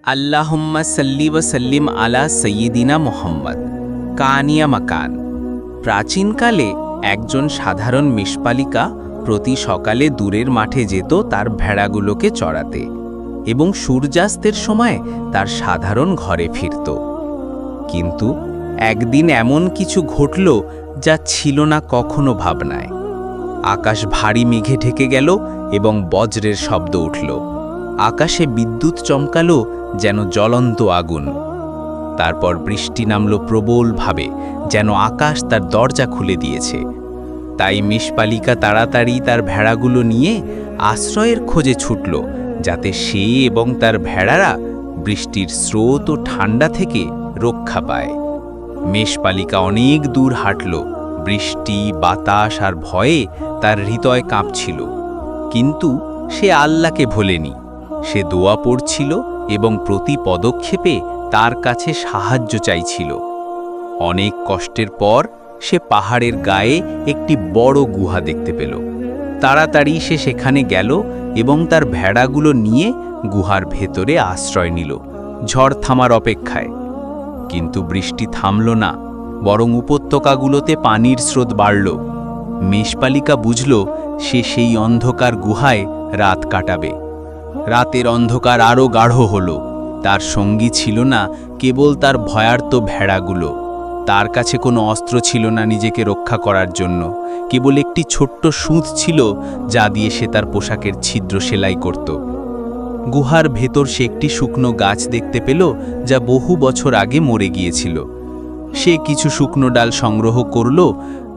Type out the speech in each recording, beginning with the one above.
আল্লাহুম্মা সাল্লি ওয়া সাল্লিম আলা সাইয়্যিদিনা মুহাম্মদ। কানিয়া মাকান। প্রাচীনকালে একজন সাধারণ মেষপালিকা প্রতি সকালে দূরের মাঠে যেত তার ভেড়াগুলোকে চড়াতে এবং সূর্যাস্তের সময় তার সাধারণ ঘরে ফিরত। কিন্তু একদিন এমন কিছু ঘটল যা ছিল না কখনো ভাবনায়। আকাশ ভারী মেঘে ঢেকে গেল এবং বজ্রের শব্দ উঠল। আকাশে বিদ্যুৎ চমকালো যেন জ্বলন্ত আগুন। তারপর বৃষ্টি নামল প্রবলভাবে, যেন আকাশ তার দরজা খুলে দিয়েছে। তাই মেষপালিকা তাড়াতাড়ি তার ভেড়াগুলো নিয়ে আশ্রয়ের খোঁজে ছুটল, যাতে সে এবং তার ভেড়ারা বৃষ্টির স্রোত ও ঠান্ডা থেকে রক্ষা পায়। মেষপালিকা অনেক দূর হাঁটল। বৃষ্টি, বাতাস আর ভয়ে তার হৃদয় কাঁপছিল, কিন্তু সে আল্লাহকে ভোলেনি। সে দোয়া পড়ছিল এবং প্রতি পদক্ষেপে তার কাছে সাহায্য চাইছিল। অনেক কষ্টের পর সে পাহাড়ের গায়ে একটি বড় গুহা দেখতে পেল। তাড়াতাড়ি সে সেখানে গেল এবং তার ভেড়াগুলো নিয়ে গুহার ভেতরে আশ্রয় নিল, ঝড় থামার অপেক্ষায়। কিন্তু বৃষ্টি থামল না, বরং উপত্যকাগুলোতে পানির স্রোত বাড়ল। মেষপালিকা বুঝল সে সেই অন্ধকার গুহায় রাত কাটাবে। রাতের অন্ধকার আরও গাঢ় হল। তার সঙ্গী ছিল না কেবল তার ভয়ার্ত ভেড়াগুলো। তার কাছে কোনো অস্ত্র ছিল না নিজেকে রক্ষা করার জন্য, কেবল একটি ছোট্ট সুঁত ছিল যা দিয়ে সে তার পোশাকের ছিদ্র সেলাই করত। গুহার ভেতর সে একটি শুকনো গাছ দেখতে পেল যা বহু বছর আগে মরে গিয়েছিল। সে কিছু শুকনো ডাল সংগ্রহ করল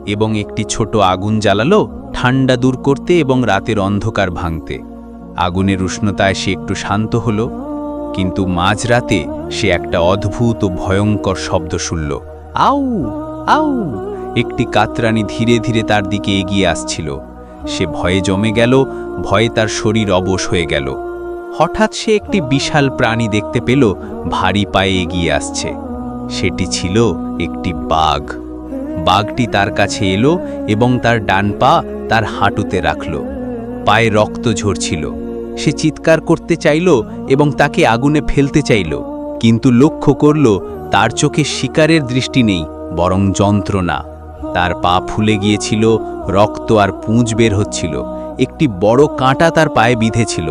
এবং একটি ছোট আগুন জ্বালালো, ঠান্ডা দূর করতে এবং রাতের অন্ধকার ভাঙতে। আগুনের উষ্ণতায় সে একটু শান্ত হল, কিন্তু মাঝরাতে সে একটা অদ্ভুত ও ভয়ঙ্কর শব্দ শুনল। আউ আউ! একটি কাতরানি ধীরে ধীরে তার দিকে এগিয়ে আসছিল। সে ভয়ে জমে গেল, ভয়ে তার শরীর অবশ হয়ে গেল। হঠাৎ সে একটি বিশাল প্রাণী দেখতে পেল, ভারী পায়ে এগিয়ে আসছে। সেটি ছিল একটি বাঘ। বাঘটি তার কাছে এলো এবং তার ডান পা তার হাঁটুতে রাখল। পায়ে রক্ত ঝরছিল। সে চিৎকার করতে চাইল এবং তাকে আগুনে ফেলতে চাইল, কিন্তু লক্ষ্য করল তার চোখে শিকারের দৃষ্টি নেই, বরং যন্ত্রণা। তার পা ফুলে গিয়েছিল, রক্ত আর পুঁজ বের হচ্ছিল। একটি বড় কাঁটা তার পায়ে বিঁধেছিল।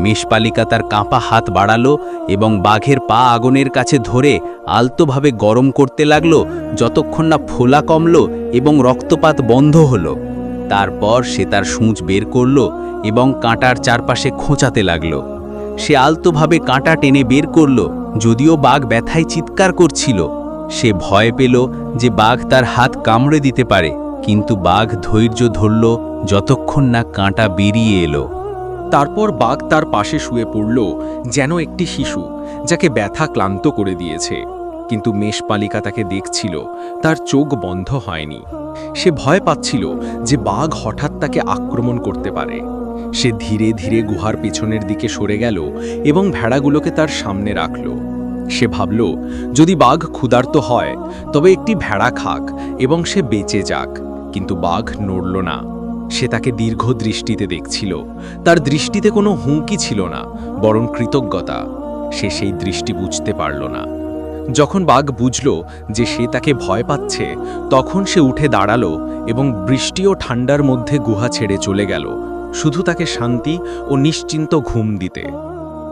মেষপালিকা তার কাঁপা হাত বাড়ালো এবং বাঘের পা আগুনের কাছে ধরে আলতোভাবে গরম করতে লাগল, যতক্ষণ না ফোলা কমল এবং রক্তপাত বন্ধ হলো। তারপর সে তার সূঁচ বের করল এবং কাঁটার চারপাশে খোঁচাতে লাগল। সে আলতোভাবে কাঁটা টেনে বের করল, যদিও বাঘ ব্যথায় চিৎকার করছিল। সে ভয় পেল যে বাঘ তার হাত কামড়ে দিতে পারে, কিন্তু বাঘ ধৈর্য ধরল যতক্ষণ না কাঁটা বেরিয়ে এলো। তারপর বাঘ তার পাশে শুয়ে পড়ল, যেন একটি শিশু যাকে ব্যথা ক্লান্ত করে দিয়েছে। কিন্তু মেষপালিকা তাকে দেখছিল, তার চোখ বন্ধ হয়নি। সে ভয় পাচ্ছিল যে বাঘ হঠাৎ তাকে আক্রমণ করতে পারে। সে ধীরে ধীরে গুহার পেছনের দিকে সরে গেল এবং ভেড়াগুলোকে তার সামনে রাখল। সে ভাবল, যদি বাঘ ক্ষুধার্ত হয় তবে একটি ভেড়া খাক এবং সে বেঁচে যাক। কিন্তু বাঘ নড়ল না। সে তাকে দীর্ঘ দৃষ্টিতে দেখছিল। তার দৃষ্টিতে কোনো হুমকি ছিল না, বরং কৃতজ্ঞতা। সে সেই দৃষ্টি বুঝতে পারল না। যখন বাঘ বুঝল যে সে তাকে ভয় পাচ্ছে, তখন সে উঠে দাঁড়ালো এবং বৃষ্টি ও ঠান্ডার মধ্যে গুহা ছেড়ে চলে গেল, শুধু তাকে শান্তি ও নিশ্চিন্ত ঘুম দিতে।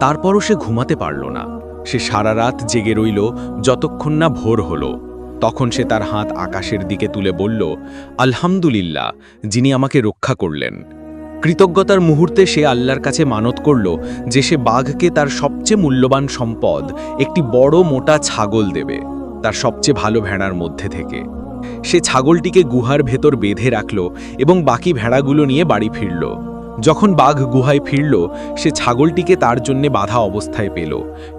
তারপরও সে ঘুমাতে পারল না। সে সারা রাত জেগে রইল যতক্ষণ না ভোর হলো। তখন সে তার হাত আকাশের দিকে তুলে বলল, আলহামদুলিল্লাহ, যিনি আমাকে রক্ষা করলেন। কৃতজ্ঞতার মুহূর্তে সে আল্লাহর কাছে মানত করল যে সে বাঘকে তার সবচেয়ে মূল্যবান সম্পদ, একটি বড় মোটা ছাগল দেবে, তার সবচেয়ে ভালো ভেড়ার মধ্যে থেকে। সে ছাগলটিকে গুহার ভেতর বেঁধে রাখল এবং বাকি ভেড়াগুলো নিয়ে বাড়ি ফিরল। যখন বাঘ গুহায় ফিরল, সে ছাগলটিকে তার জন্য বাঁধা অবস্থায় পেল,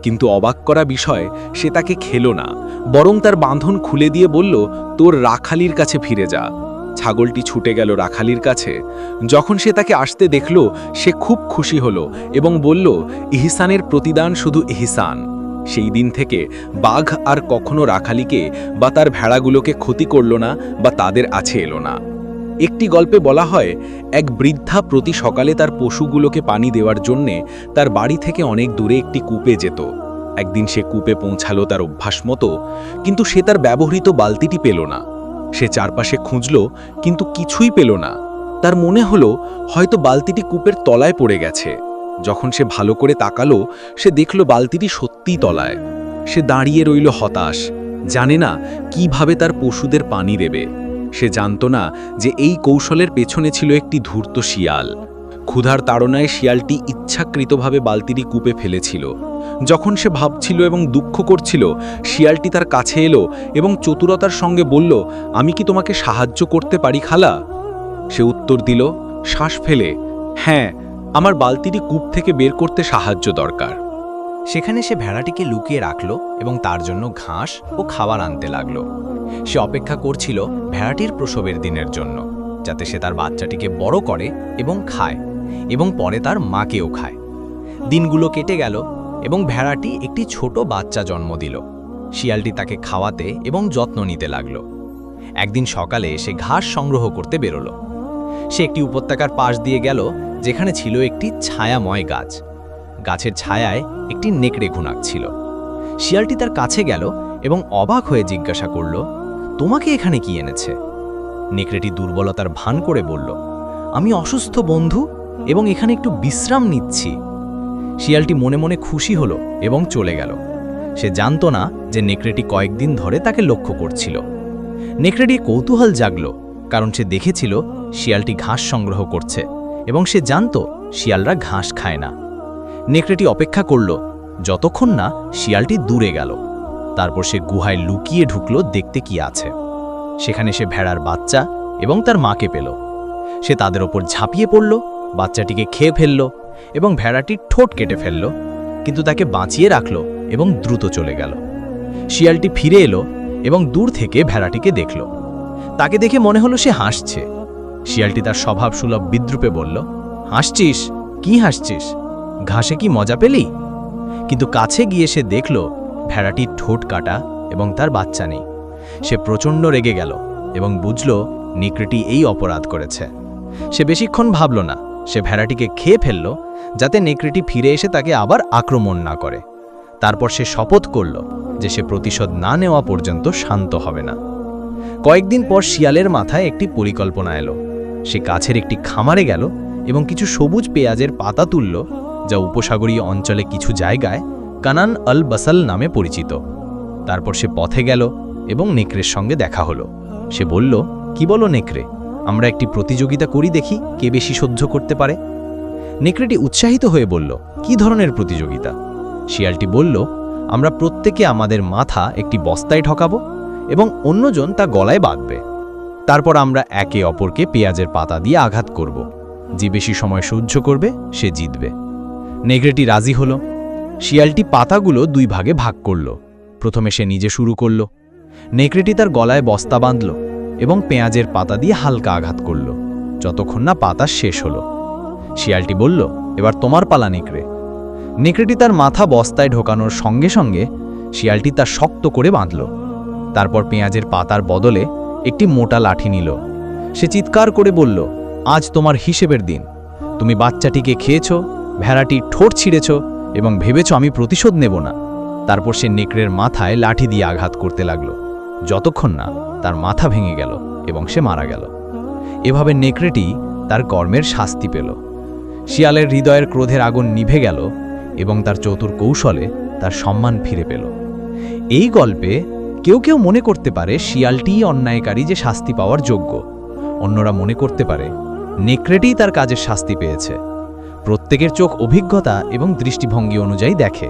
কিন্তু অবাক করা বিষয়, সে তাকে খেল না, বরং তার বাঁধন খুলে দিয়ে বলল, তোর রাখালির কাছে ফিরে যা। ছাগলটি ছুটে গেল রাখালির কাছে। যখন সে তাকে আসতে দেখল, সে খুব খুশি হলো এবং বলল, ইহসানের প্রতিদান শুধু ইহসান। সেই দিন থেকে বাঘ আর কখনো রাখালিকে বা তার ভেড়াগুলোকে ক্ষতি করল না বা তাদের আছে এলো না। একটি গল্পে বলা হয়, এক বৃদ্ধা প্রতি সকালে তার পশুগুলোকে পানি দেওয়ার জন্যে তার বাড়ি থেকে অনেক দূরে একটি কূপে যেত। একদিন সে কূপে পৌঁছালো তার অভ্যাস মতো, কিন্তু সে তার ব্যবহৃত বালতিটি পেল না। সে চারপাশে খুঁজল, কিন্তু কিছুই পেল না। তার মনে হলো হয়তো বালতিটি কূপের তলায় পড়ে গেছে। যখন সে ভালো করে তাকালো, সে দেখল বালতিটি সত্যিই তলায়। সে দাঁড়িয়ে রইল হতাশ, জানে না কিভাবে তার পশুদের পানি দেবে। সে জানত না যে এই কৌশলের পেছনে ছিল একটি ধূর্ত শিয়াল। ক্ষুধার তাড়নায় শিয়ালটি ইচ্ছাকৃতভাবে বালতিটি কূপে ফেলেছিল। যখন সে ভাবছিল এবং দুঃখ করছিল, শিয়ালটি তার কাছে এলো এবং চতুরতার সঙ্গে বলল, আমি কি তোমাকে সাহায্য করতে পারি খালা? সে উত্তর দিল শ্বাস ফেলে, হ্যাঁ, আমার বালতিটি কূপ থেকে বের করতে সাহায্য দরকার। সেখানে সে ভেড়াটিকে লুকিয়ে রাখল এবং তার জন্য ঘাস ও খাবার আনতে লাগল। সে অপেক্ষা করছিল ভেড়াটির প্রসবের দিনের জন্য, যাতে সে তার বাচ্চাটিকে বড় করে এবং খায়, এবং পরে তার মাকেও খায়। দিনগুলো কেটে গেল এবং ভেড়াটি একটি ছোট বাচ্চা জন্ম দিল। শিয়ালটি তাকে খাওয়াতে এবং যত্ন নিতে লাগল। একদিন সকালে সে ঘাস সংগ্রহ করতে বেরোল। সে একটি উপত্যকার পাশ দিয়ে গেল, যেখানে ছিল একটি ছায়াময় গাছ। গাছের ছায়ায় একটি নেকড়ে ঘুনাচ্ছিল। শিয়ালটি তার কাছে গেল এবং অবাক হয়ে জিজ্ঞাসা করল, তোমাকে এখানে কি এনেছে? নেকড়েটি দুর্বলতার ভান করে বলল, আমি অসুস্থ বন্ধু এবং এখানে একটু বিশ্রাম নিচ্ছি। শিয়ালটি মনে মনে খুশি হলো এবং চলে গেল। সে জানত না যে নেকড়েটি কয়েকদিন ধরে তাকে লক্ষ্য করছিল। নেকড়েটির কৌতূহল জাগল, কারণ সে দেখেছিল শিয়ালটি ঘাস সংগ্রহ করছে এবং সে জানত শিয়ালরা ঘাস খায় না। নেকড়েটি অপেক্ষা করল যতক্ষণ না শিয়ালটি দূরে গেল। তারপর সে গুহায় লুকিয়ে ঢুকল দেখতে কি আছে। সেখানে সে ভেড়ার বাচ্চা এবং তার মাকে পেল। সে তাদের ওপর ঝাঁপিয়ে পড়ল, বাচ্চাটিকে খেয়ে ফেলল এবং ভেড়াটির ঠোঁট কেটে ফেলল, কিন্তু তাকে বাঁচিয়ে রাখল এবং দ্রুত চলে গেল। শিয়ালটি ফিরে এলো এবং দূর থেকে ভেড়াটিকে দেখল। তাকে দেখে মনে হলো সে হাসছে। শিয়ালটি তার স্বভাবসুলভ বিদ্রূপে বলল, হাসছিস? কি হাসছিস? ঘাসে কি মজা পেলি? কিন্তু কাছে গিয়ে সে দেখল ভেড়াটির ঠোঁট কাটা এবং তার বাচ্চা নেই। সে প্রচণ্ড রেগে গেল এবং বুঝল নেকড়েটি এই অপরাধ করেছে। সে বেশিক্ষণ ভাবল না, সে ভেড়াটিকে খেয়ে ফেলল, যাতে নেকড়েটি ফিরে এসে তাকে আবার আক্রমণ না করে। তারপর সে শপথ করল যে সে প্রতিশোধ না নেওয়া পর্যন্ত শান্ত হবে না। কয়েকদিন পর শিয়ালের মাথায় একটি পরিকল্পনা এলো। সে কাছের একটি খামারে গেল এবং কিছু সবুজ পেঁয়াজের পাতা তুলল, যা উপসাগরীয় অঞ্চলে কিছু জায়গায় কানান আল বাসাল নামে পরিচিত। তারপর সে পথে গেল এবং নেকড়ের সঙ্গে দেখা হলো। সে বলল, কি বলো নেকড়ে, আমরা একটি প্রতিযোগিতা করি, দেখি কে বেশি সহ্য করতে পারে। নেকড়েটি উৎসাহিত হয়ে বলল, কি ধরনের প্রতিযোগিতা? শিয়ালটি বলল, আমরা প্রত্যেকে আমাদের মাথা একটি বস্তায় ঠকাবো এবং অন্যজন তা গলায় বাঁধবে। তারপর আমরা একে অপরকে পেঁয়াজের পাতা দিয়ে আঘাত করব। যে বেশি সময় সহ্য করবে সে জিতবে। নেকড়েটি রাজি হলো। শিয়ালটি পাতাগুলো দুই ভাগে ভাগ করল। প্রথমে সে নিজে শুরু করল। নেকড়েটি তার গলায় বস্তা বাঁধল এবং পেঁয়াজের পাতা দিয়ে হালকা আঘাত করল, যতক্ষণ না পাতা শেষ হলো। শিয়ালটি বলল, এবার তোমার পালা নেকড়ে। নেকড়েটি তার মাথা বস্তায় ঢোকানোর সঙ্গে সঙ্গে শিয়ালটি তা শক্ত করে বাঁধল। তারপর পেঁয়াজের পাতার বদলে একটি মোটা লাঠি নিল। সে চিৎকার করে বলল, আজ তোমার হিসেবের দিন। তুমি বাচ্চাটিকে খেয়েছ, ভেড়াটির ঠোঁট ছিঁড়েছ এবং ভেবেছ আমি প্রতিশোধ নেব না। তারপর সে নেকড়ের মাথায় লাঠি দিয়ে আঘাত করতে লাগল, যতক্ষণ না তার মাথা ভেঙে গেল এবং সে মারা গেল। এভাবে নেকড়েটি তার কর্মের শাস্তি পেল। শিয়ালের হৃদয়ের ক্রোধের আগুন নিভে গেল এবং তার চতুর কৌশলে তার সম্মান ফিরে পেল। এই গল্পে কেউ কেউ মনে করতে পারে শিয়ালটিই অন্যায়কারী যে শাস্তি পাওয়ার যোগ্য। অন্যরা মনে করতে পারে নেকড়েটিই তার কাজের শাস্তি পেয়েছে। প্রত্যেকের চোখ অভিজ্ঞতা এবং দৃষ্টিভঙ্গি অনুযায়ী দেখে।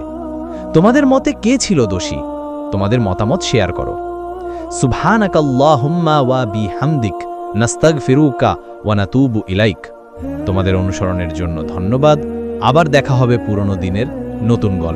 তোমাদের মতে কে ছিল দোষী? তোমাদের মতামত শেয়ার করো। সুবহানাকাল্লাহুম্মা ওয়া বিহামদিক নাস্তাগফিরুকা ওয়া নাতুবু ইলাইক। তোমাদের অনুসরণের জন্য ধন্যবাদ। আবার দেখা হবে পুরনো দিনের নতুন গল্প।